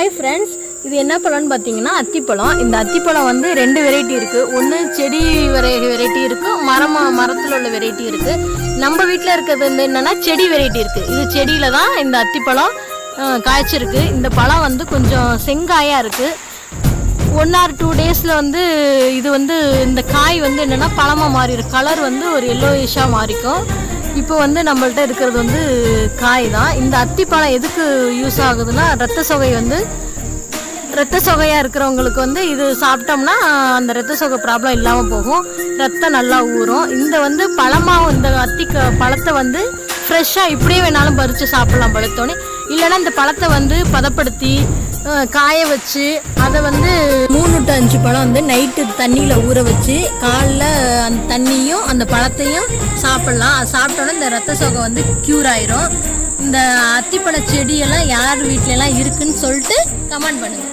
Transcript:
Hi friends, இது என்ன பழம்னு பார்த்தீங்கன்னா அத்திப்பழம். இந்த அத்திப்பழம் வந்து 2 வெரைட்டி இருக்குது. ஒன்று செடி வெரைட்டி இருக்குது, மரத்தில் உள்ள வெரைட்டி இருக்குது. நம்ம வீட்டில் இருக்கிறது வந்து என்னென்னா செடி வெரைட்டி இருக்குது. இது செடியில் தான் இந்த அத்திப்பழம் காய்ச்சிருக்கு. இந்த பழம் வந்து கொஞ்சம் செங்காயாக இருக்குது. 1 or 2 டேஸில் வந்து இது வந்து இந்த காய் வந்து என்னென்னா பழமாக மாறிடும். கலர் வந்து ஒரு எல்லோயிஷாக மாறிக்கும். இப்போ வந்து நம்மள்ட்ட இருக்கிறது வந்து காய் தான். இந்த அத்திப்பழம் எதுக்கு யூஸ் ஆகுதுன்னா, ரத்த சொகையாக இருக்கிறவங்களுக்கு வந்து இது சாப்பிட்டோம்னா அந்த ரத்த சொகை ப்ராப்ளம் இல்லாமல் போகும், ரத்தம் நல்லா ஊறும். இந்த வந்து பழமாகவும் இந்த பழத்தை வந்து ஃப்ரெஷ்ஷாக இப்படியே வேணாலும் பறித்து சாப்பிட்லாம் பழுத்தோன்னே. இல்லைன்னா இந்த பழத்தை வந்து பதப்படுத்தி காய வச்சு அதை வந்து 3 to 5 பழம் வந்து நைட்டு தண்ணியில் ஊற வச்சு காலைல அந்த தண்ணியும் அந்த பழத்தையும் சாப்பிட்லாம். அது சாப்பிட்டோன்னே இந்த ரத்த சோகை வந்து க்யூர் ஆயிரும். இந்த அத்திப்பழ செடியெல்லாம் யார் வீட்டிலலாம் இருக்குன்னு சொல்லிட்டு கமெண்ட் பண்ணுங்கள்.